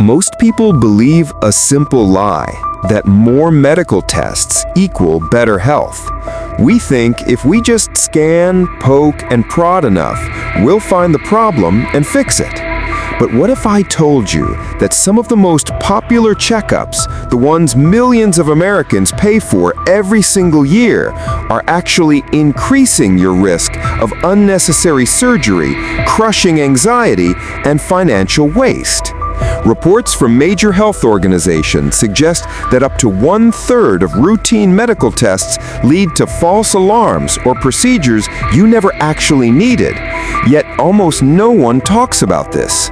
Most people believe a simple lie, that more medical tests equal better health. We think if we just scan, poke, and prod enough, we'll find the problem and fix it. But what if I told you that some of the most popular checkups, the ones millions of Americans pay for every single year, are actually increasing your risk of unnecessary surgery, crushing anxiety, and financial waste? Reports from major health organizations suggest that up to 1/3 of routine medical tests lead to false alarms or procedures you never actually needed. Yet almost no one talks about this.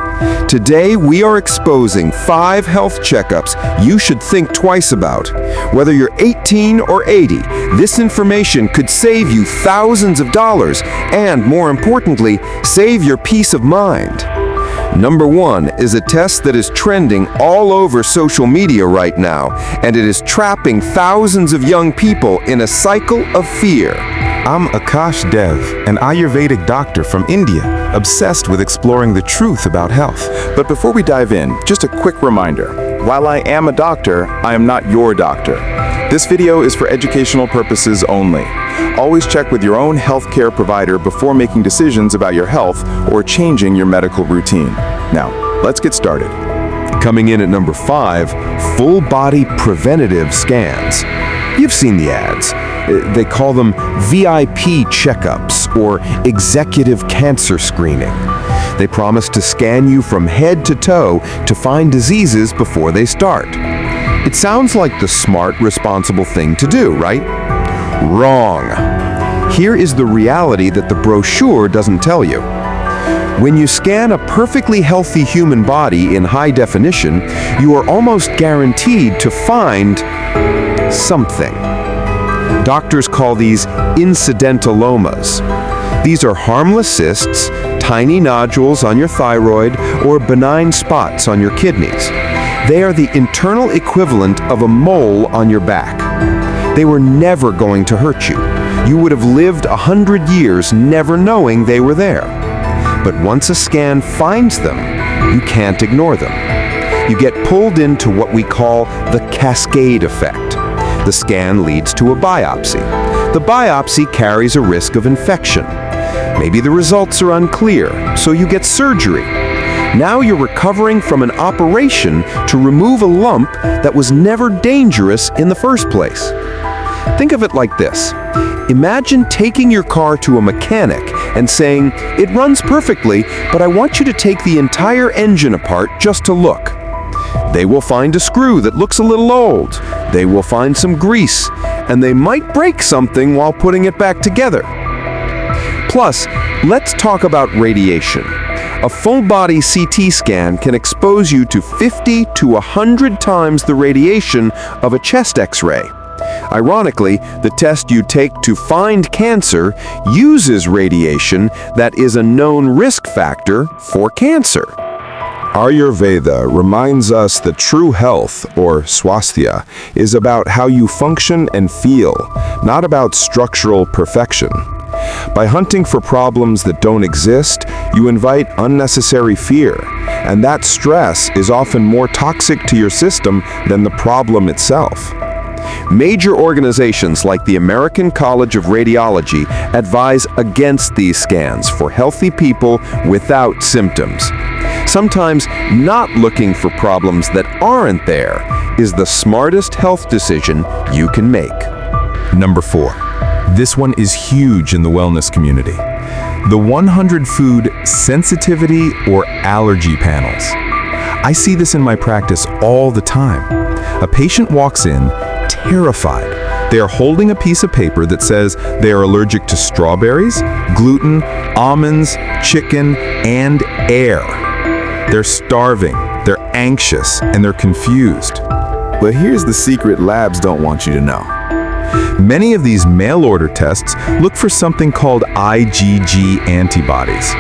Today, we are exposing 5 health checkups you should think twice about. Whether you're 18 or 80, this information could save you thousands of dollars and, more importantly, save your peace of mind. Number 1 is a test that is trending all over social media right now, and it is trapping thousands of young people in a cycle of fear. I'm Akash Dev, an Ayurvedic doctor from India, obsessed with exploring the truth about health. But before we dive in, just a quick reminder. While I am a doctor, I am not your doctor. This video is for educational purposes only. Always check with your own healthcare provider before making decisions about your health or changing your medical routine. Now, let's get started. Coming in at number 5, full-body preventative scans. You've seen the ads. They call them VIP checkups or executive cancer screening. They promise to scan you from head to toe to find diseases before they start. It sounds like the smart, responsible thing to do, right? Wrong. Here is the reality that the brochure doesn't tell you. When you scan a perfectly healthy human body in high definition, you are almost guaranteed to find something. Doctors call these incidentalomas. These are harmless cysts, tiny nodules on your thyroid, or benign spots on your kidneys. They are the internal equivalent of a mole on your back. They were never going to hurt you. You would have lived 100 years never knowing they were there. But once a scan finds them, you can't ignore them. You get pulled into what we call the cascade effect. The scan leads to a biopsy. The biopsy carries a risk of infection. Maybe the results are unclear, so you get surgery. Now you're recovering from an operation to remove a lump that was never dangerous in the first place. Think of it like this. Imagine taking your car to a mechanic and saying, "It runs perfectly, but I want you to take the entire engine apart just to look." They will find a screw that looks a little old. They will find some grease, and they might break something while putting it back together. Plus, let's talk about radiation. A full-body CT scan can expose you to 50 to 100 times the radiation of a chest X-ray. Ironically, the test you take to find cancer uses radiation that is a known risk factor for cancer. Ayurveda reminds us that true health, or swasthya, is about how you function and feel, not about structural perfection. By hunting for problems that don't exist, you invite unnecessary fear, and that stress is often more toxic to your system than the problem itself. Major organizations like the American College of Radiology advise against these scans for healthy people without symptoms. Sometimes not looking for problems that aren't there is the smartest health decision you can make. Number 4. This one is huge in the wellness community. The 100 food sensitivity or allergy panels. I see this in my practice all the time. A patient walks in terrified. They are holding a piece of paper that says they are allergic to strawberries, gluten, almonds, chicken, and air. They're starving, they're anxious, and they're confused. But here's the secret labs don't want you to know. Many of these mail-order tests look for something called IgG antibodies.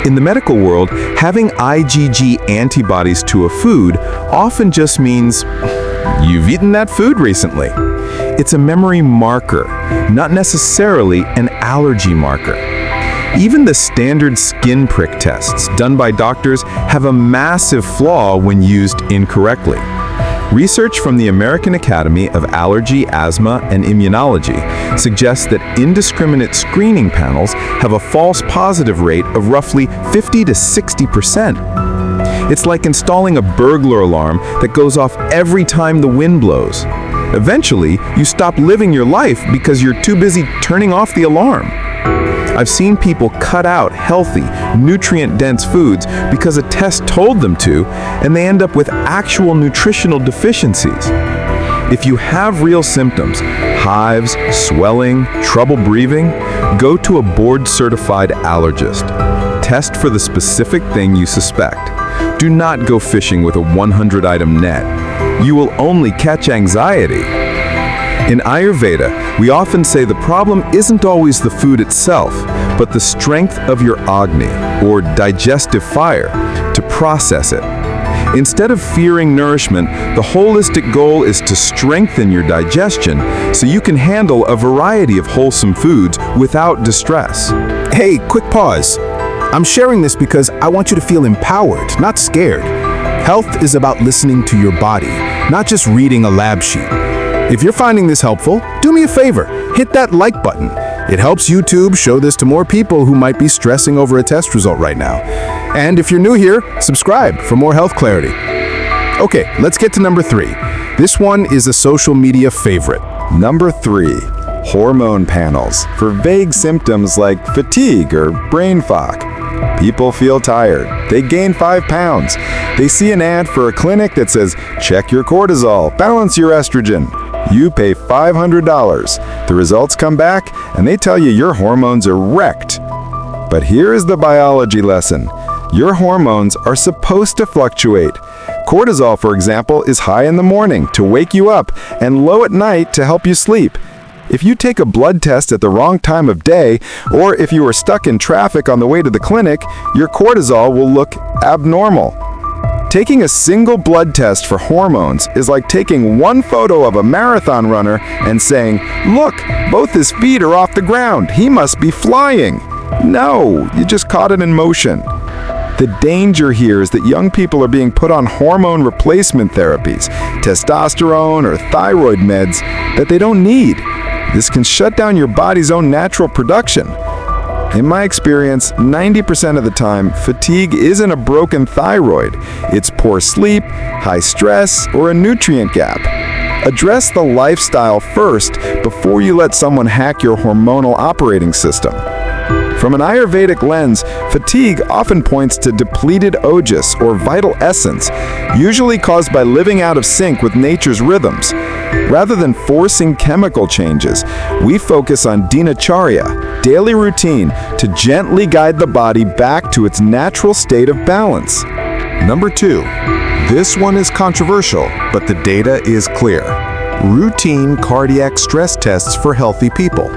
In the medical world, having IgG antibodies to a food often just means you've eaten that food recently. It's a memory marker, not necessarily an allergy marker. Even the standard skin prick tests done by doctors have a massive flaw when used incorrectly. Research from the American Academy of Allergy, Asthma, and Immunology suggests that indiscriminate screening panels have a false positive rate of roughly 50 to 60%. It's like installing a burglar alarm that goes off every time the wind blows. Eventually, you stop living your life because you're too busy turning off the alarm. I've seen people cut out healthy, nutrient-dense foods because a test told them to, and they end up with actual nutritional deficiencies. If you have real symptoms, hives, swelling, trouble breathing, go to a board-certified allergist. Test for the specific thing you suspect. Do not go fishing with a 100-item net. You will only catch anxiety. In Ayurveda, we often say the problem isn't always the food itself, but the strength of your Agni, or digestive fire, to process it. Instead of fearing nourishment, the holistic goal is to strengthen your digestion so you can handle a variety of wholesome foods without distress. Hey, quick pause. I'm sharing this because I want you to feel empowered, not scared. Health is about listening to your body, not just reading a lab sheet. If you're finding this helpful, do me a favor, hit that like button. It helps YouTube show this to more people who might be stressing over a test result right now. And if you're new here, subscribe for more health clarity. Okay, let's get to number 3. This one is a social media favorite. Number 3, hormone panels for vague symptoms like fatigue or brain fog. People feel tired. They gain 5 pounds. They see an ad for a clinic that says, check your cortisol, balance your estrogen. You pay $500. The results come back and they tell you your hormones are wrecked. But here is the biology lesson. Your hormones are supposed to fluctuate. Cortisol, for example, is high in the morning to wake you up and low at night to help you sleep. If you take a blood test at the wrong time of day, or if you are stuck in traffic on the way to the clinic, your cortisol will look abnormal. Taking a single blood test for hormones is like taking one photo of a marathon runner and saying, look, both his feet are off the ground, he must be flying. No, you just caught it in motion. The danger here is that young people are being put on hormone replacement therapies, testosterone or thyroid meds that they don't need. This can shut down your body's own natural production. In my experience, 90% of the time, fatigue isn't a broken thyroid. It's poor sleep, high stress, or a nutrient gap. Address the lifestyle first before you let someone hack your hormonal operating system. From an Ayurvedic lens, fatigue often points to depleted ojas, or vital essence, usually caused by living out of sync with nature's rhythms. Rather than forcing chemical changes, we focus on dinacharya, daily routine, to gently guide the body back to its natural state of balance. Number 2. This one is controversial, but the data is clear. Routine cardiac stress tests for healthy people.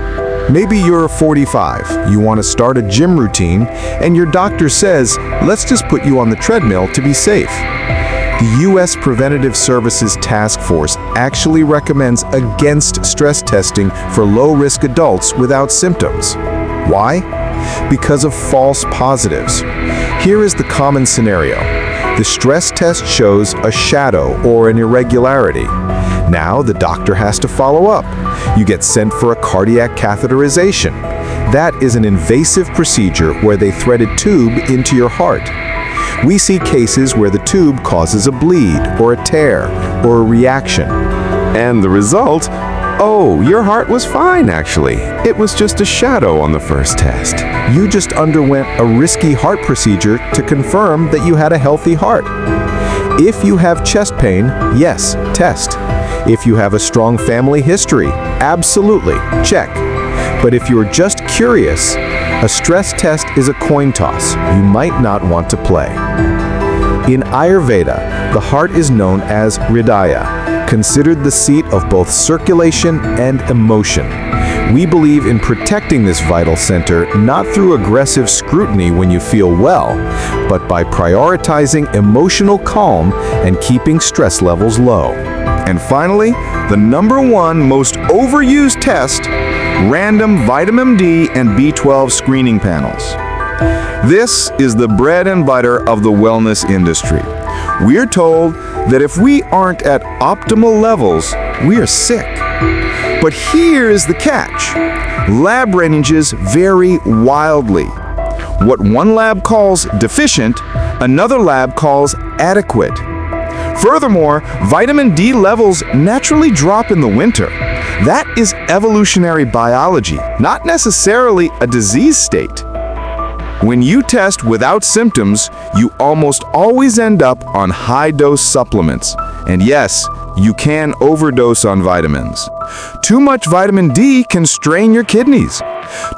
Maybe you're 45, you want to start a gym routine, and your doctor says, let's just put you on the treadmill to be safe. The U.S. Preventive Services Task Force actually recommends against stress testing for low-risk adults without symptoms. Why? Because of false positives. Here is the common scenario. The stress test shows a shadow or an irregularity. Now the doctor has to follow up. You get sent for a cardiac catheterization. That is an invasive procedure where they thread a tube into your heart. We see cases where the tube causes a bleed, or a tear, or a reaction. And the result? Oh, your heart was fine, actually. It was just a shadow on the first test. You just underwent a risky heart procedure to confirm that you had a healthy heart. If you have chest pain, yes, test. If you have a strong family history, absolutely, check. But if you're just curious, a stress test is a coin toss you might not want to play. In Ayurveda, the heart is known as Hridaya, considered the seat of both circulation and emotion. We believe in protecting this vital center not through aggressive scrutiny when you feel well, but by prioritizing emotional calm and keeping stress levels low. And finally, the number 1 most overused test, random vitamin D and B12 screening panels. This is the bread and butter of the wellness industry. We're told that if we aren't at optimal levels, we are sick. But here's the catch. Lab ranges vary wildly. What one lab calls deficient, another lab calls adequate. Furthermore, vitamin D levels naturally drop in the winter. That is evolutionary biology, not necessarily a disease state. When you test without symptoms, you almost always end up on high-dose supplements. And yes, you can overdose on vitamins. Too much vitamin D can strain your kidneys.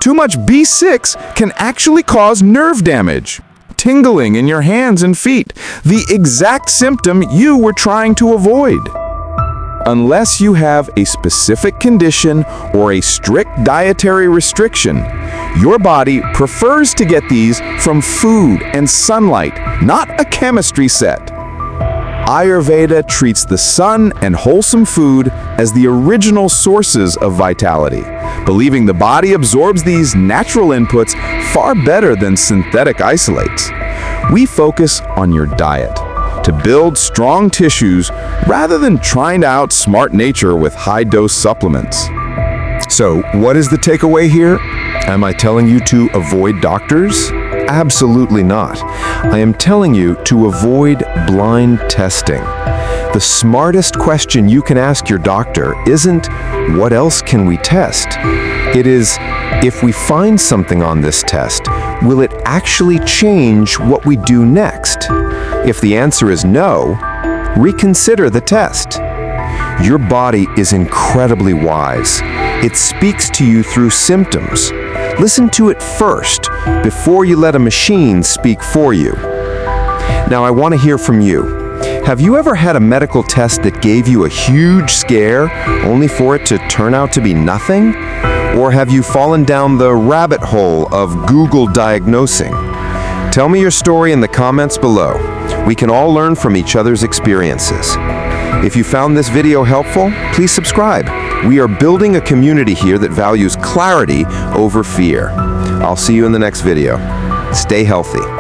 Too much B6 can actually cause nerve damage, tingling in your hands and feet, the exact symptom you were trying to avoid. Unless you have a specific condition or a strict dietary restriction, your body prefers to get these from food and sunlight, not a chemistry set. Ayurveda treats the sun and wholesome food as the original sources of vitality, believing the body absorbs these natural inputs far better than synthetic isolates. We focus on your diet to build strong tissues rather than trying to outsmart nature with high-dose supplements. So, what is the takeaway here? Am I telling you to avoid doctors? Absolutely not. I am telling you to avoid blind testing. The smartest question you can ask your doctor isn't, what else can we test? It is, if we find something on this test, will it actually change what we do next? If the answer is no, reconsider the test. Your body is incredibly wise. It speaks to you through symptoms. Listen to it first, before you let a machine speak for you. Now, I want to hear from you. Have you ever had a medical test that gave you a huge scare, only for it to turn out to be nothing? Or have you fallen down the rabbit hole of Google diagnosing? Tell me your story in the comments below. We can all learn from each other's experiences. If you found this video helpful, please subscribe. We are building a community here that values clarity over fear. I'll see you in the next video. Stay healthy.